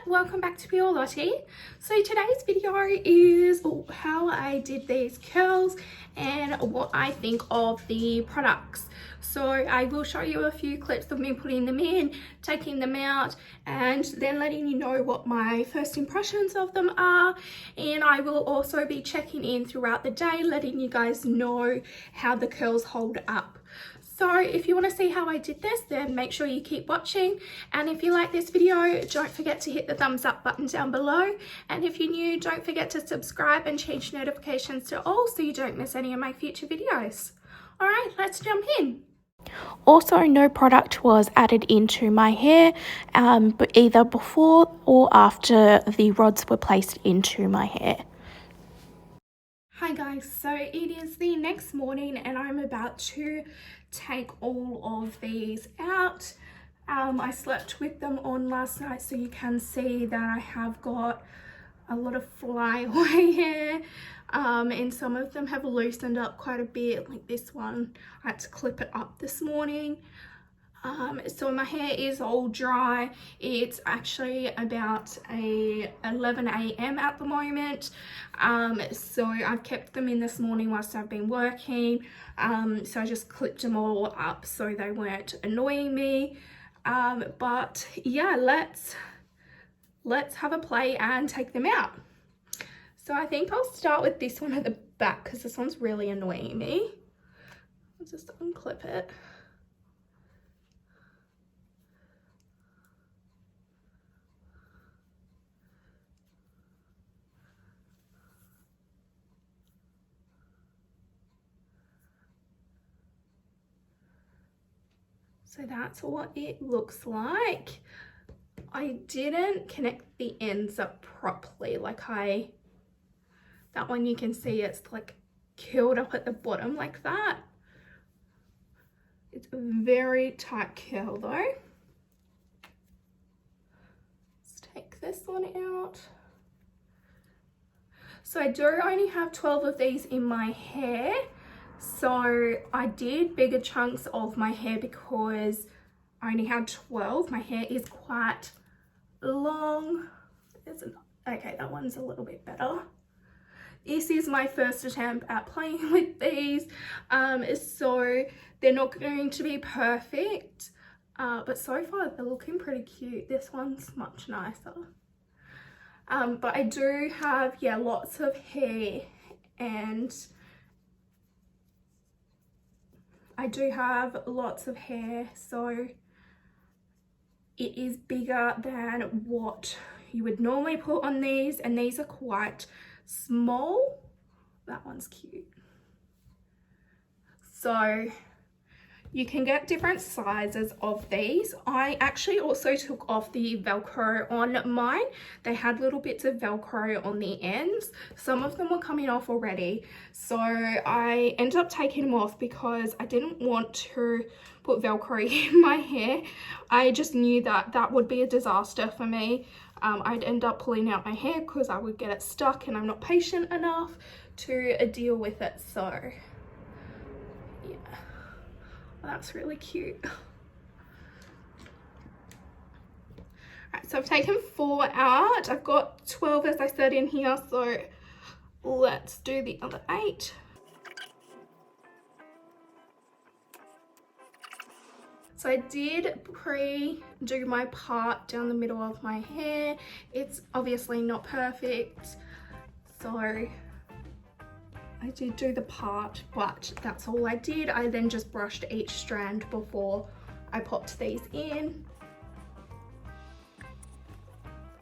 welcome back to Pure Lottie. So today's video is how I did these curls and what I think of the products. So I will show you a few clips of me putting them in, taking them out, and then letting you know what my first impressions of them are. And I will also be checking in throughout the day, letting you guys know how the curls hold up. So if you want to see how I did this, then make sure you keep watching. And if you like this video, don't forget to hit the thumbs up button down below. And if you're new, don't forget to subscribe and change notifications to all so you don't miss any of my future videos. All right, let's jump in. Also, no product was added into my hair, but either before or after the rods were placed into my hair. Hi guys, so it is the next morning and I'm about to take all of these out. I slept with them on last night, so you can see that I have got a lot of flyaway hair, and some of them have loosened up quite a bit, like this one. I had to clip it up this morning. So my hair is all dry. It's actually about 11 a.m. at the moment. So I've kept them in this morning whilst I've been working. So I just clipped them all up so they weren't annoying me. But yeah, let's have a play and take them out. So I think I'll start with this one at the back because this one's really annoying me. I'll just unclip it. So that's what it looks like. I didn't connect the ends up properly. That one you can see it's like curled up at the bottom like that. It's a very tight curl though. Let's take this one out. So I do only have 12 of these in my hair. So I did bigger chunks of my hair because I only had 12. My hair is quite long. Okay, that one's a little bit better. This is my first attempt at playing with these, so they're not going to be perfect, but so far they're looking pretty cute. This one's much nicer. But I do have, yeah, lots of hair, and so it is bigger than what you would normally put on these, and these are quite small. That one's cute. So you can get different sizes of these. I actually also took off the Velcro on mine. They had little bits of Velcro on the ends. Some of them were coming off already. So I ended up taking them off because I didn't want to put Velcro in my hair. I just knew that that would be a disaster for me. I'd end up pulling out my hair because I would get it stuck and I'm not patient enough to deal with it. So yeah. That's really cute. Alright, so I've taken 4 out. I've got 12 as I said in here, so let's do the other 8. So I did pre-do my part down the middle of my hair. It's obviously not perfect, so I did do the part, but that's all I did. I then just brushed each strand before I popped these in.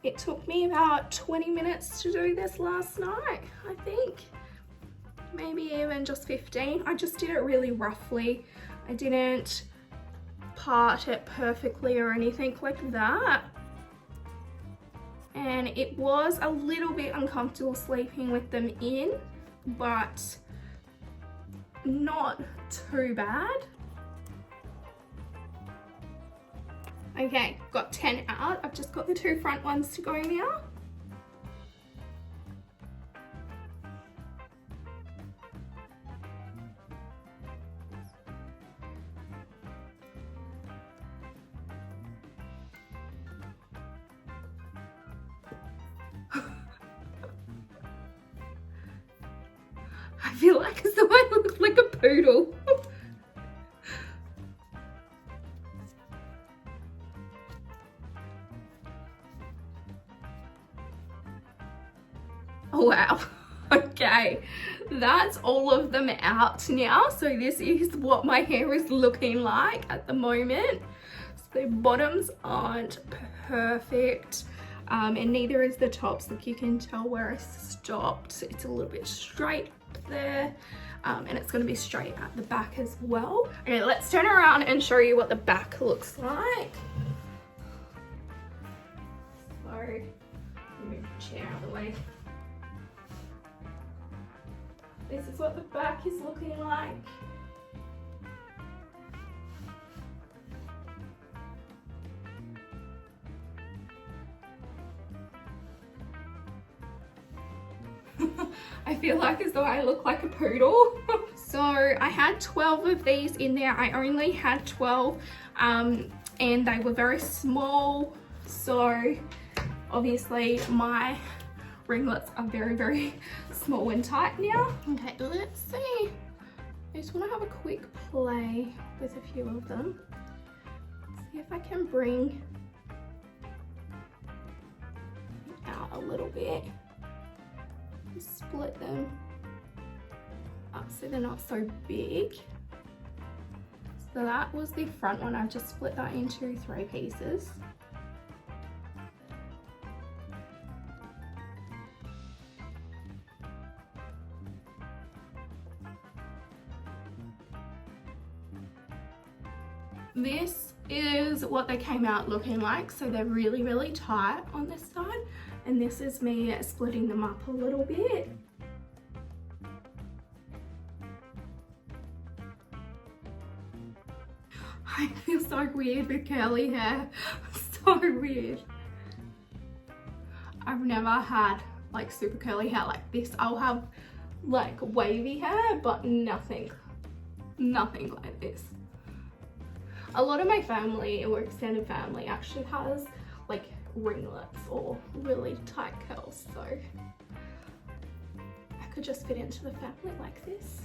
It took me about 20 minutes to do this last night, I think. Maybe even just 15. I just did it really roughly. I didn't part it perfectly or anything like that. And it was a little bit uncomfortable sleeping with them in, but not too bad. Okay, got 10 out. I've just got the 2 front ones to go now. I feel like as though I look like a poodle. Oh wow. Okay, that's all of them out now. So this is what my hair is looking like at the moment. So the bottoms aren't perfect, and neither is the tops. Look, you can tell where I stopped. It's a little bit straight up there, and it's going to be straight at the back as well. Okay, let's turn around and show you what the back looks like. So, move the chair out of the way. This is what the back is looking like. I feel like as though I look like a poodle. So I had 12 of these in there. I only had 12 and they were very small. So obviously my ringlets are very, very small and tight now. Okay, let's see. I just want to have a quick play with a few of them. See if I can bring out a little bit. Split them up so they're not so big. So that was the front one. I've just split that into 3 pieces. This is what they came out looking like. So they're really, really tight on this side. And this is me splitting them up a little bit. I feel so weird with curly hair. So weird. I've never had like super curly hair like this. I'll have like wavy hair, but nothing like this. A lot of my family or extended family actually has like ringlets or really tight curls, so I could just fit into the family like this.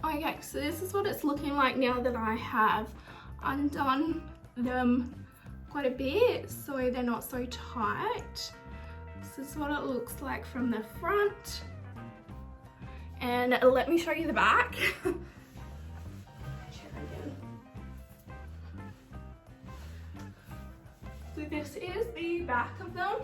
Okay, so this is what it's looking like now that I have undone them quite a bit so they're not so tight. This is what it looks like from the front, and let me show you the back. So this is the back of them.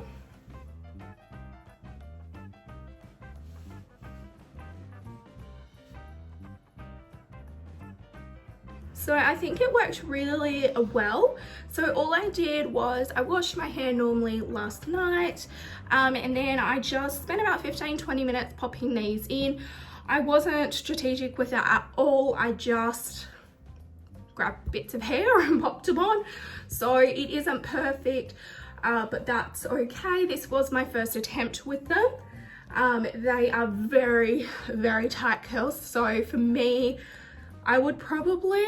So I think it worked really well. So all I did was I washed my hair normally last night, and then I just spent about 15-20 minutes popping these in. I wasn't strategic with it at all. I just grabbed bits of hair and popped them on. So it isn't perfect, but that's okay. This was my first attempt with them. They are very, very tight curls. So for me, I would probably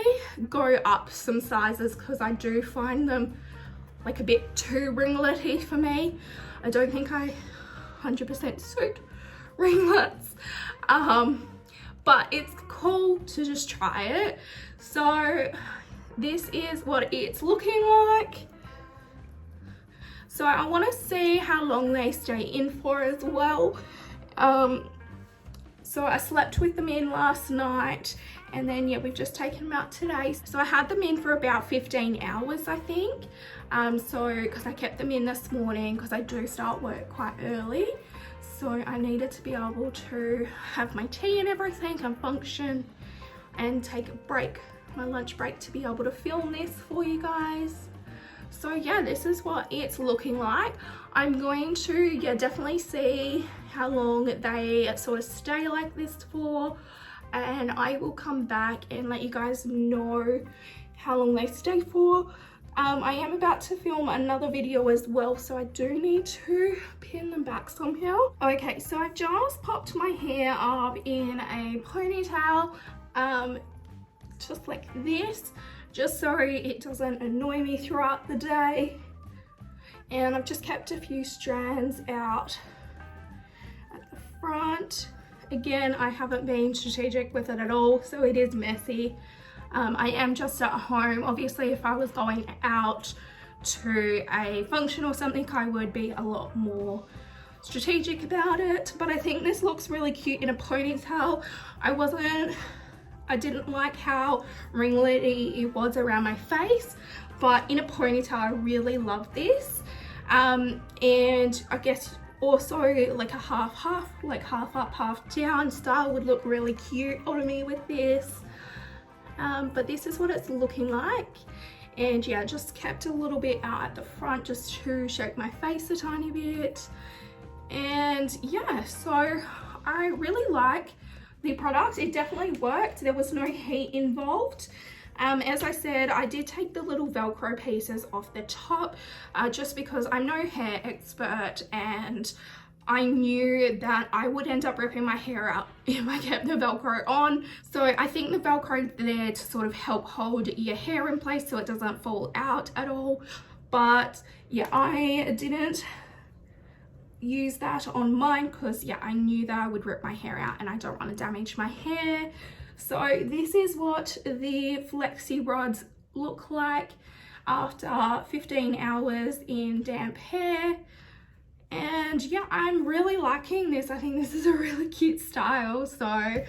go up some sizes because I do find them like a bit too ringlety for me. I don't think I 100% suit ringlets, but it's cool to just try it. So this is what it's looking like. So I want to see how long they stay in for as well. So I slept with them in last night, and then yeah, we've just taken them out today. So I had them in for about 15 hours, I think. So because I kept them in this morning because I do start work quite early. So I needed to be able to have my tea and everything and function and take a break, my lunch break, to be able to film this for you guys. So yeah, this is what it's looking like. I'm going to definitely see how long they sort of stay like this for, and I will come back and let you guys know how long they stay for. I am about to film another video as well, so I do need to pin them back somehow. Okay, so I've just popped my hair up in a ponytail, just like this, just so it doesn't annoy me throughout the day. And I've just kept a few strands out at the front. Again, I haven't been strategic with it at all, so it is messy. I am just at home. Obviously, if I was going out to a function or something, I would be a lot more strategic about it. But I think this looks really cute in a ponytail. I didn't like how ringlety it was around my face, but in a ponytail, I really love this. And I guess also like a half, like half up, half down style would look really cute on me with this. But this is what it's looking like. And yeah, just kept a little bit out at the front just to shake my face a tiny bit. And yeah, so I really like the product. It definitely worked. There was no heat involved. As I said, I did take the little Velcro pieces off the top just because I'm no hair expert, and I knew that I would end up ripping my hair out if I kept the Velcro on. So I think the Velcro is there to sort of help hold your hair in place so it doesn't fall out at all. But yeah, I didn't use that on mine because yeah, I knew that I would rip my hair out and I don't want to damage my hair. So this is what the Flexi Rods look like after 15 hours in damp hair. And yeah, I'm really liking this. I think this is a really cute style. So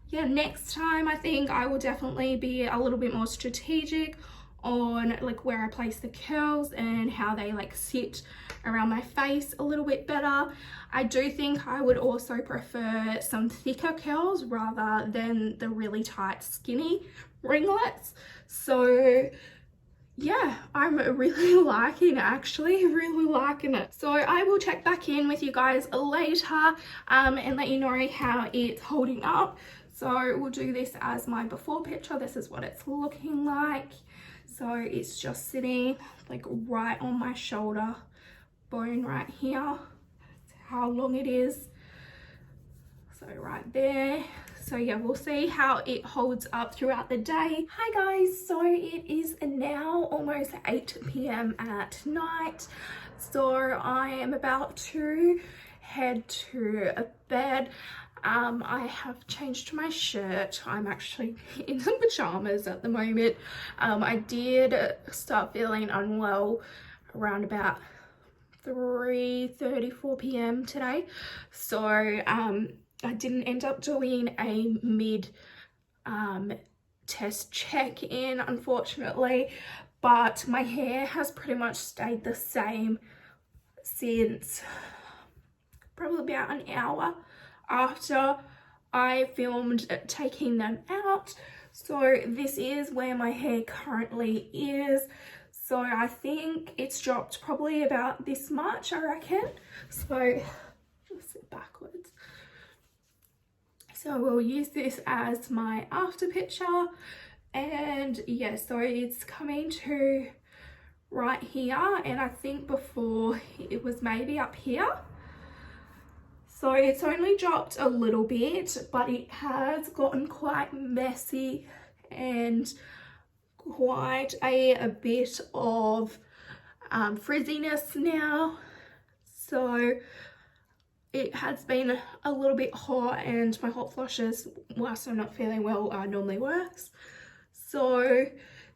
yeah, next time I think I will definitely be a little bit more strategic on like where I place the curls and how they like sit around my face a little bit better. I do think I would also prefer some thicker curls rather than the really tight skinny ringlets. So yeah, I'm really liking it, actually, really liking it. So I will check back in with you guys later and let you know how it's holding up. So we'll do this as my before picture. This is what it's looking like. So it's just sitting like right on my shoulder bone right here. That's how long it is. So right there. So yeah, we'll see how it holds up throughout the day. Hi guys, so it is now almost 8 p.m. at night. So I am about to head to bed. I have changed my shirt. I'm actually in some pajamas at the moment. I did start feeling unwell around about 3:34 p.m. today. So I didn't end up doing a mid test check-in, unfortunately, but my hair has pretty much stayed the same since probably about an hour after I filmed taking them out. So this is where my hair currently is. So I think it's dropped probably about this much, I reckon. So just sit backwards. So we'll use this as my after picture. And yeah, so it's coming to right here, and I think before it was maybe up here. So it's only dropped a little bit, but it has gotten quite messy and quite a bit of frizziness now. So it has been a little bit hot, and my hot flushes, whilst I'm not feeling well, normally works. So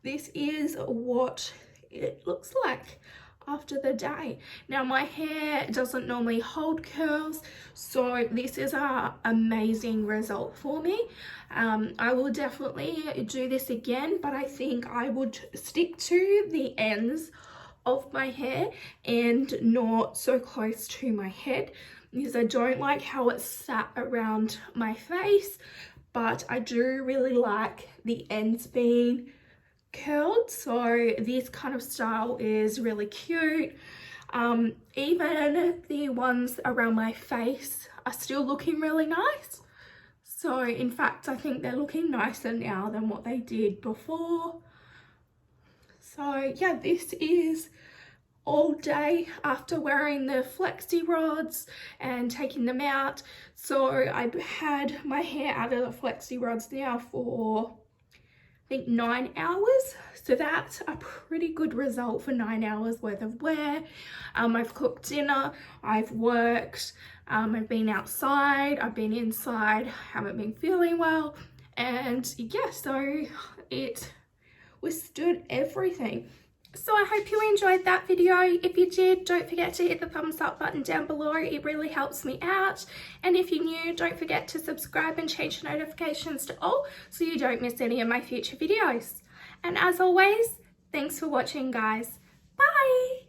this is what it looks like after the day. Now my hair doesn't normally hold curls, so this is an amazing result for me. I will definitely do this again, but I think I would stick to the ends of my hair and not so close to my head, because I don't like how it's sat around my face, but I do really like the ends being curled. So this kind of style is really cute. Even the ones around my face are still looking really nice. So in fact, I think they're looking nicer now than what they did before. So So yeah, this is all day after wearing the Flexi Rods and taking them out. So I've had my hair out of the Flexi Rods now for I think 9 hours. So that's a pretty good result for 9 hours worth of wear. I've cooked dinner, I've worked, I've been outside, I've been inside, haven't been feeling well. And yeah, so it withstood everything. So I hope you enjoyed that video. If you did, don't forget to hit the thumbs up button down below. It really helps me out. And if you're new, don't forget to subscribe and change notifications to all so you don't miss any of my future videos. And as always, thanks for watching, guys. Bye!